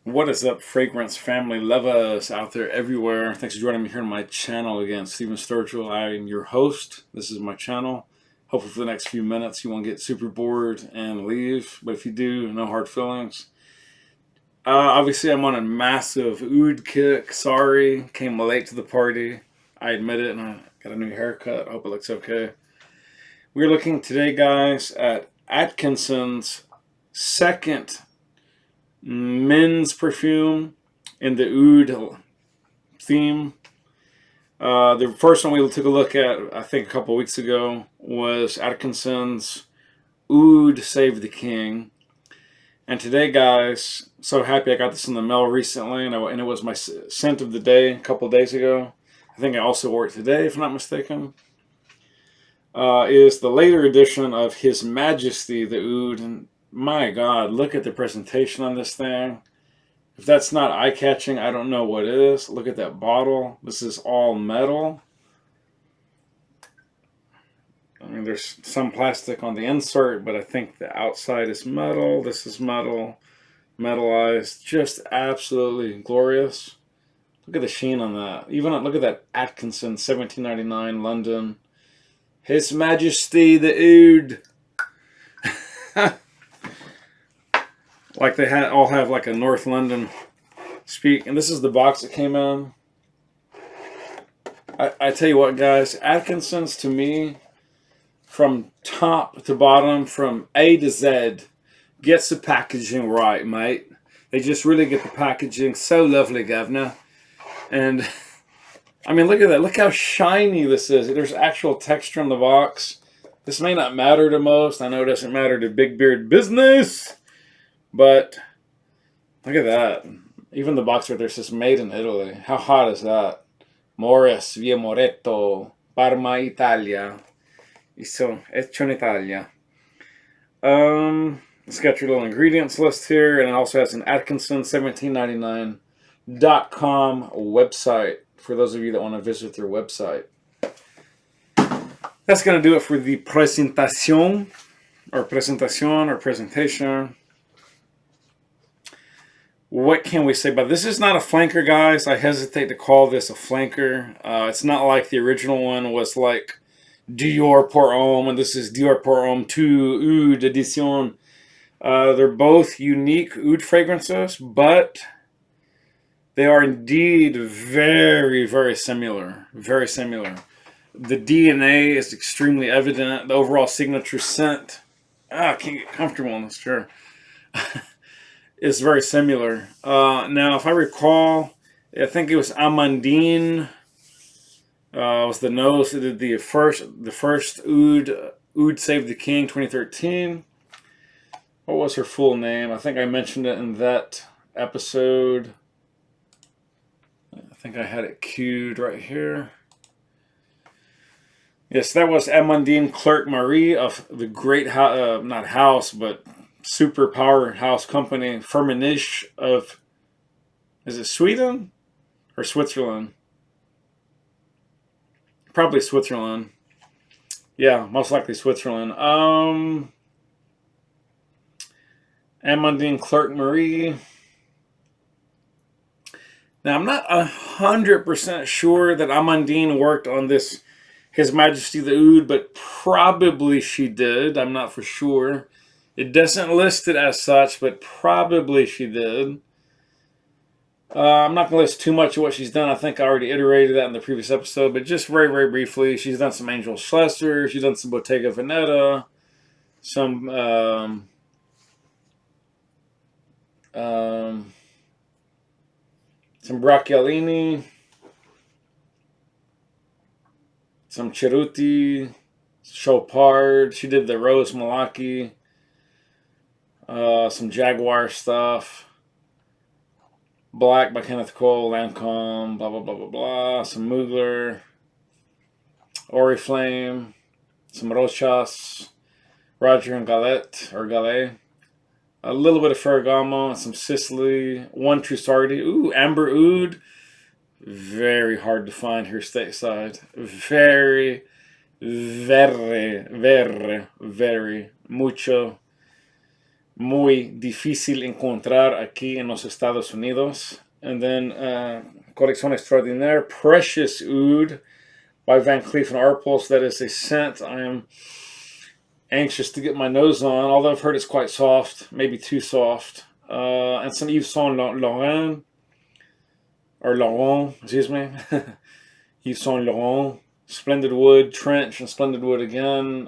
What is up, fragrance family lovers out there everywhere? Thanks for joining me here on my channel again. Stephen Sturgill. I am your host. This is my channel. Hopefully for the next few minutes you won't get super bored and leave. But if you do, no hard feelings. Obviously I'm on a massive oud kick. Sorry, came late to the party. I admit it, and I got a new haircut. I hope it looks okay. We're looking today, guys, at Atkinson's second men's perfume in the oud theme. The first one we took a look at, I think a couple weeks ago, was Atkinson's Oud Save the King. And today, guys, so happy I got this in the mail recently, and it was my scent of the day a couple days ago. I think I also wore it today, if I'm not mistaken. Is the later edition of His Majesty The Oud. And my God, look at the presentation on this thing. If that's not eye-catching, I don't know what is. Look at that bottle. This is all metal. I mean, there's some plastic on the insert, but I think the outside is metal. This is metal, metallized. Just absolutely glorious. Look at the sheen on that. Even look at that Atkinson, 1799, London. His Majesty the Oud. Like they all have like a North London speak. And this is the box that came in. I tell you what, guys, Atkinson's, to me, from top to bottom, from A to Z, gets the packaging right, mate. They just really get the packaging so lovely, governor. And I mean, look at that. Look how shiny this is. There's actual texture on the box. This may not matter to most. I know it doesn't matter to Big Beard Business. But look at that. Even the box right there says made in Italy. How hot is that? Morris, Via Moretto, Parma, Italia. So, hecho in Italia. It's got your little ingredients list here. And it also has an Atkinson1799.com website for those of you that want to visit their website. That's going to do it for the presentation or presentation. What can we say about this? This is not a flanker, guys. I hesitate to call this a flanker. It's not like the original one was like Dior Pour Homme, and this is Dior Pour Homme 2 Oud Edition. They're both unique oud fragrances, but they are indeed very, very similar. Very similar. The DNA is extremely evident. The overall signature scent, I can't get comfortable in this chair, is very similar. Now, if I recall, I think it was Amandine was the nose that did the first Oud Save the King 2013. What was her full name? I think I mentioned it in that episode. I think I had it queued right here. Yes, that was Amandine Clerc Marie of the great not house, but super powerhouse company, Firmenich of, is it Sweden or Switzerland? Probably Switzerland. Yeah, most likely Switzerland. Amandine Clerc Marie. Now, I'm not 100% sure that Amandine worked on this His Majesty the Oud, but probably she did. I'm not for sure. It doesn't list it as such, but probably she did. I'm not going to list too much of what she's done. I think I already iterated that in the previous episode, but just very, very briefly, she's done some Angel Schlesser, she's done some Bottega Veneta, some Bracciolini, some Cerruti, Chopard. She did the Rose Malaki, some Jaguar stuff. Black by Kenneth Cole, Lancome, blah, blah, blah, blah, blah. Some Mugler, Oriflame, some Rochas, Roger and Galette, or Gallet. A little bit of Ferragamo, some Sicily, one Trussardi. Ooh, Amber Oud. Very hard to find here stateside. Very, very, very, very mucho. muy difícil encontrar aquí en los Estados Unidos. And then Colección Extraordinaire, Precious Oud by Van Cleef and Arpels. That is a scent I am anxious to get my nose on, although I've heard it's quite soft, maybe too soft. And some Yves Saint Laurent, or Laurent, excuse me. Yves Saint Laurent, Splendid Wood, Trench, and Splendid Wood again.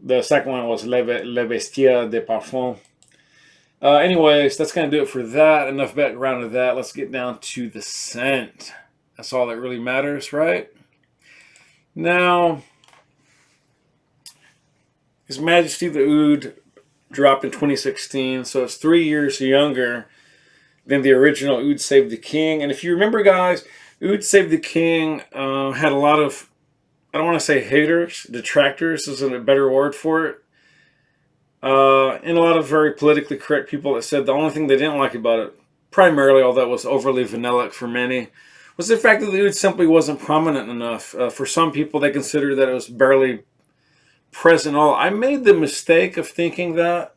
The second one was Le Bestiaire de Parfum. Anyways, that's going to do it for that. Enough background of that. Let's get down to the scent. That's all that really matters, right? Now, His Majesty the Oud dropped in 2016, so it's 3 years younger than the original Oud Save the King. And if you remember, guys, Oud Save the King had a lot of, I don't want to say haters, detractors isn't a better word for it. And a lot of very politically correct people that said the only thing they didn't like about it, primarily, although it was overly vanillic for many, was the fact that the Oud simply wasn't prominent enough. For some people, they considered that it was barely present at all. I made the mistake of thinking that,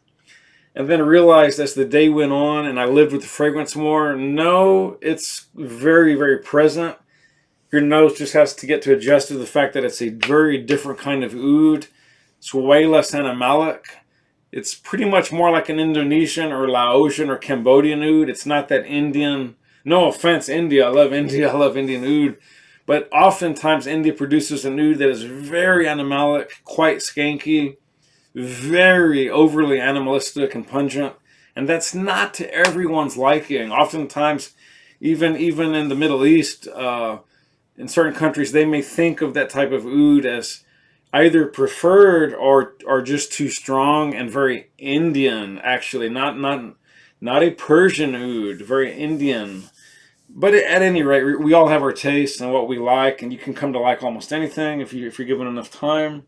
and then realized as the day went on and I lived with the fragrance more, no, it's very, very present. Your nose just has to get to adjust to the fact that it's a very different kind of oud. It's way less animalic. It's pretty much more like an Indonesian or Laotian or Cambodian oud. It's not that Indian. No offense, India. I love India. I love Indian oud. But oftentimes India produces an oud that is very animalic, quite skanky, very overly animalistic and pungent. And that's not to everyone's liking. Oftentimes, even in the Middle East, in certain countries, they may think of that type of oud as either preferred or just too strong and very Indian, actually. Not a Persian oud, very Indian. But at any rate, we all have our tastes and what we like, and you can come to like almost anything if you're given enough time.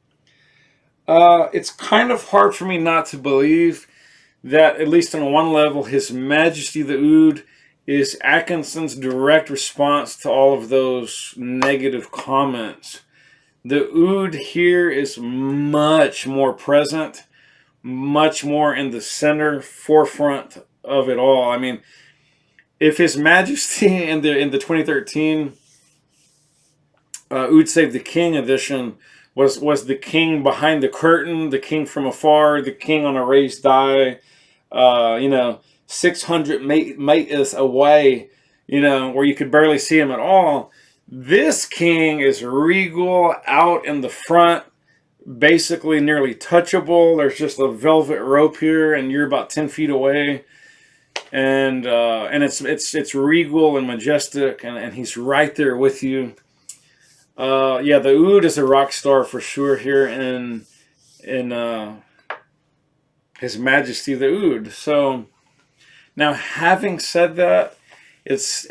It's kind of hard for me not to believe that, at least on one level, His Majesty the Oud is Atkinson's direct response to all of those negative comments. The oud here is much more present, much more in the center, forefront of it all. I mean, if His Majesty in the 2013 Oud Save the King edition was the king behind the curtain, the king from afar, the king on a raised die, 600 meters away, where you could barely see him at all. This king is regal, out in the front, basically nearly touchable. There's just a velvet rope here, and you're about 10 feet away. And it's regal and majestic, and he's right there with you. Yeah, the oud is a rock star for sure here in His Majesty the Oud. So now, having said that, it's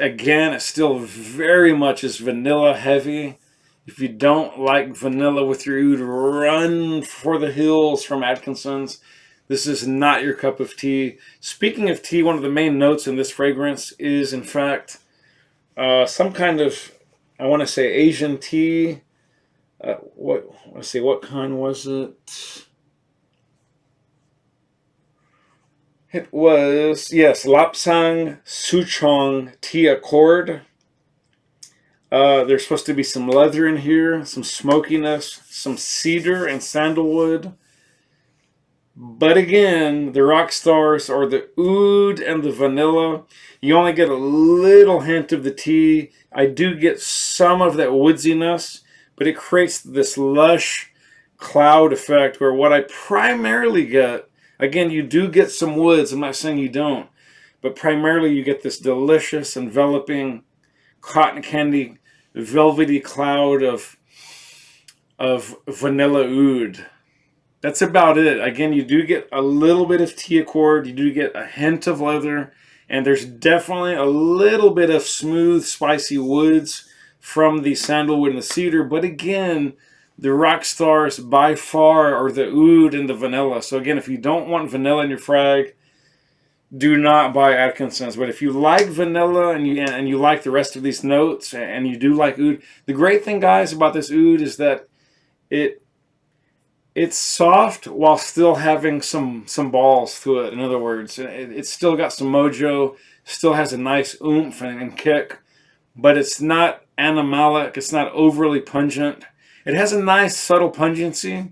still very much is vanilla heavy. If you don't like vanilla with your oud, run for the hills from Atkinson's. This is not your cup of tea. Speaking of tea, one of the main notes in this fragrance is, in fact, some kind of, I want to say, Asian tea. Let's see, what kind was it? It was, yes, Lapsang Souchong Tea Accord. There's supposed to be some leather in here, some smokiness, some cedar and sandalwood. But again, the rock stars are the oud and the vanilla. You only get a little hint of the tea. I do get some of that woodsiness, but it creates this lush cloud effect where what I primarily get, again, you do get some woods. I'm not saying you don't, but primarily you get this delicious, enveloping, cotton candy, velvety cloud of vanilla oud. That's about it. Again, you do get a little bit of tea accord. You do get a hint of leather. And there's definitely a little bit of smooth, spicy woods from the sandalwood and the cedar. But again, the rock stars by far are the oud and the vanilla. So again, if you don't want vanilla in your frag, do not buy Atkinson's. But if you like vanilla and you like the rest of these notes and you do like oud, the great thing, guys, about this oud is that it's soft while still having some balls to it. In other words, it's still got some mojo, still has a nice oomph and kick, but it's not animalic. It's not overly pungent. It has a nice subtle pungency,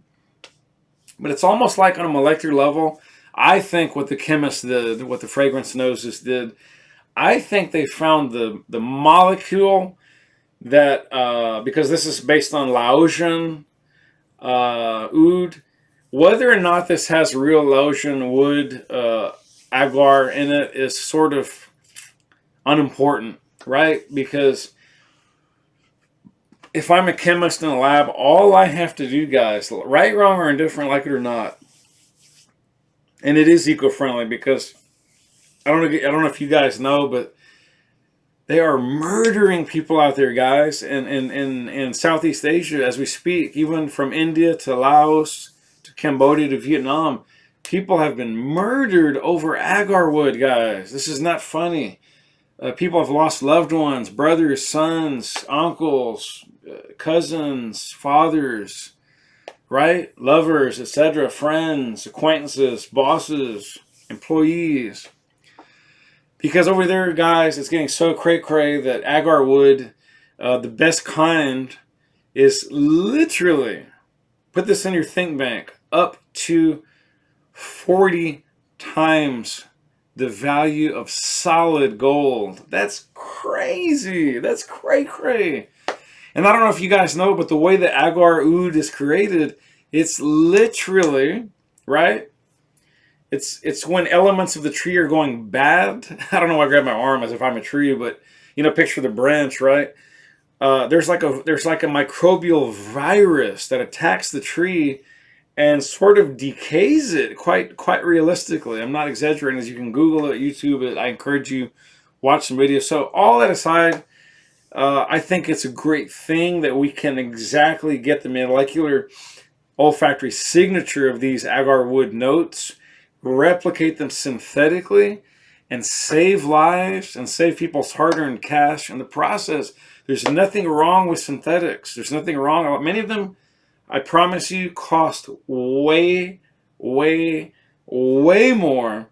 but it's almost like on a molecular level. I think what the chemists did, what the fragrance noses did, I think they found the molecule that because this is based on Laotian oud, whether or not this has real Laotian wood agar in it is sort of unimportant, right? Because if I'm a chemist in a lab, all I have to do, guys, right, wrong, or indifferent, like it or not, and it is eco-friendly because I don't know if you guys know, but they are murdering people out there, guys, in Southeast Asia as we speak, even from India to Laos to Cambodia to Vietnam. People have been murdered over agar wood, guys. This is not funny. People have lost loved ones, brothers, sons, uncles, cousins, fathers, right? Lovers, etc., friends, acquaintances, bosses, employees. Because over there, guys, it's getting so cray-cray that agar wood, the best kind, is literally, put this in your think bank, up to 40 times the value of solid gold. That's crazy. That's cray-cray. And I don't know if you guys know, but the way that agar oud is created, it's literally, right? It's when elements of the tree are going bad. I don't know why I grab my arm as if I'm a tree, but you know, picture the branch, right? There's like a microbial virus that attacks the tree and sort of decays it quite realistically. I'm not exaggerating. As you can Google it, YouTube it. I encourage you watch some videos. So all that aside, I think it's a great thing that we can exactly get the molecular olfactory signature of these agar wood notes, replicate them synthetically, and save lives and save people's hard-earned cash in the process. There's nothing wrong with synthetics. There's nothing wrong. Many of them, I promise you, cost way, way, way more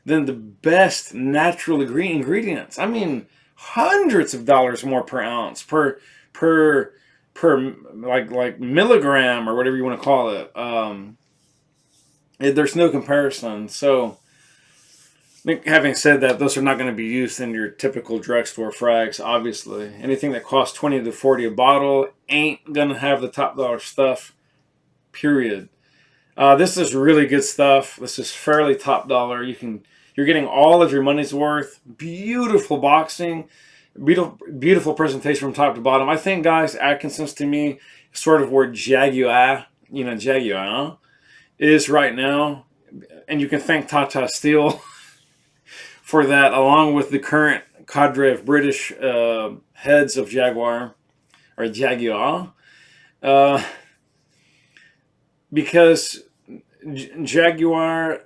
than the best natural ingredients. I mean, hundreds of dollars more per ounce, per like milligram or whatever you want to call it. There's no comparison. So, having said that, those are not going to be used in your typical drugstore frags, obviously. Anything that costs 20 to 40 a bottle ain't going to have the top dollar stuff, period. This is really good stuff. This is fairly top dollar. You're getting all of your money's worth. Beautiful boxing. Beautiful presentation from top to bottom. I think, guys, Atkinson's to me is sort of where Jaguar is right now. And you can thank Tata Steel for that, along with the current cadre of British heads of Jaguar, because Jaguar,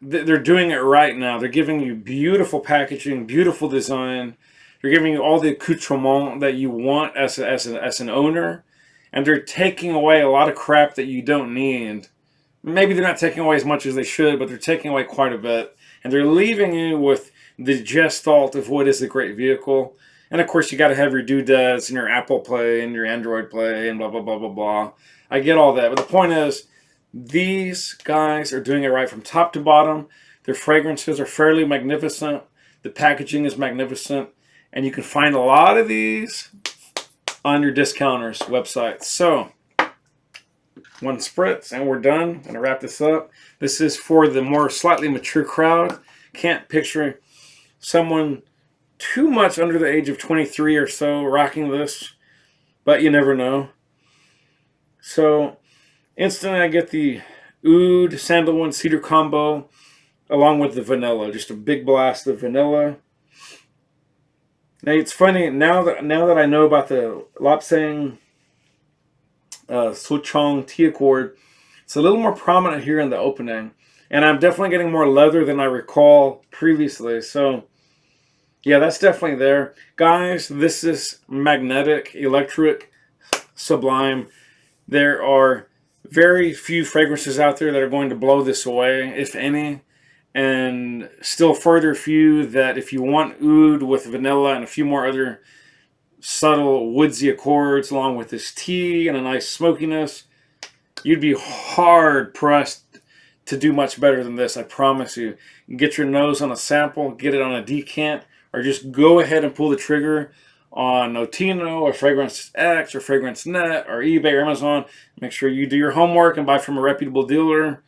they're doing it right now. They're giving you beautiful packaging, beautiful design. They're giving you all the accoutrement that you want as an owner, and they're taking away a lot of crap that you don't need. Maybe they're not taking away as much as they should, but they're taking away quite a bit. And they're leaving you with the gestalt of what is a great vehicle. And of course, you got to have your doodads and your Apple Play and your Android Play and blah, blah, blah, blah, blah. I get all that. But the point is, these guys are doing it right from top to bottom. Their fragrances are fairly magnificent. The packaging is magnificent. And you can find a lot of these on your discounters' websites. So, one spritz and we're done. I'm going to wrap this up. This is for the more slightly mature crowd. Can't picture someone too much under the age of 23 or so rocking this, but you never know. So instantly I get the oud, sandalwood, cedar combo along with the vanilla. Just a big blast of vanilla. Now it's funny, now that I know about the Lapsang Sochong tea accord, it's a little more prominent here in the opening, and I'm definitely getting more leather than I recall previously. So yeah, that's definitely there, guys. This is magnetic, electric, sublime. There are Very few fragrances out there that are going to blow this away, if any. And still further few that if you want oud with vanilla and a few more other subtle woodsy accords along with this tea and a nice smokiness, you'd be hard pressed to do much better than this, I promise you. Get your nose on a sample, get it on a decant, or just go ahead and pull the trigger on Notino or Fragrance X or Fragrance Net or eBay or Amazon. Make sure you do your homework and buy from a reputable dealer.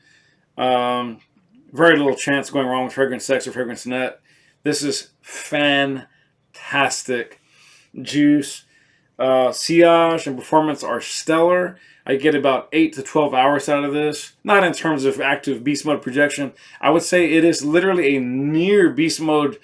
Very little chance going wrong with Fragrance X or Fragrance Net. This is fantastic juice. Sillage and performance are stellar. I get about 8 to 12 hours out of this. Not in terms of active beast mode projection. I would say it is literally a near beast mode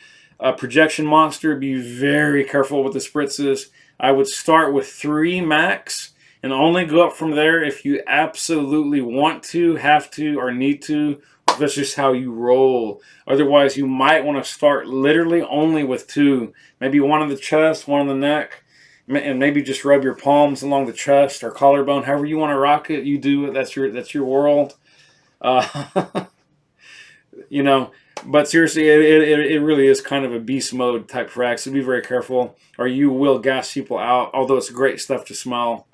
projection monster. Be very careful with the spritzes. I would start with 3 max and only go up from there if you absolutely want to, have to, or need to. That's just how you roll. Otherwise, you might want to start literally only with 2. Maybe one on the chest, one on the neck, and maybe just rub your palms along the chest or collarbone. However you want to rock it, you do it. That's your world. You know, but seriously, it really is kind of a beast mode type frag. So be very careful, or you will gas people out. Although it's great stuff to smell.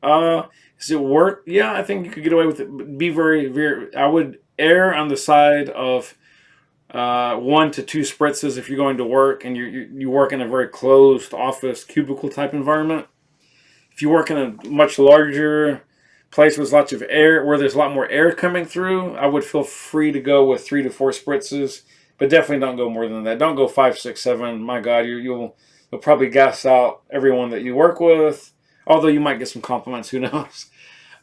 Does it work? Yeah, I think you could get away with it. But be very. I would err on the side of 1 to 2 spritzes if you're going to work and you work in a very closed office cubicle type environment. If you work in a much larger place with lots of air, where there's a lot more air coming through, I would feel free to go with 3 to 4 spritzes, but definitely don't go more than that. Don't go 5, 6, 7. My God, you'll probably gas out everyone that you work with. Although you might get some compliments, who knows?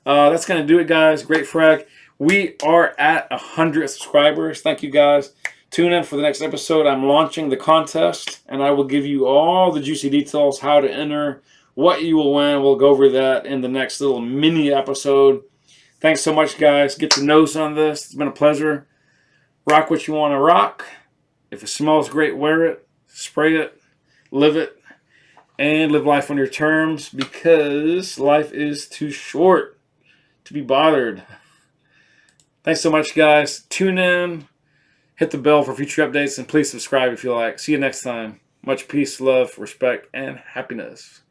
That's going to do it, guys. Great frag. We are at 100 subscribers. Thank you, guys. Tune in for the next episode. I'm launching the contest, and I will give you all the juicy details, how to enter, what you will win. We'll go over that in the next little mini episode. Thanks so much, guys. Get your nose on this. It's been a pleasure. Rock what you want to rock. If it smells great, wear it, spray it, live it, and live life on your terms, because life is too short to be bothered. Thanks so much, guys. Tune in. Hit the bell for future updates, and please subscribe if you like. See you next time. Much peace, love, respect, and happiness.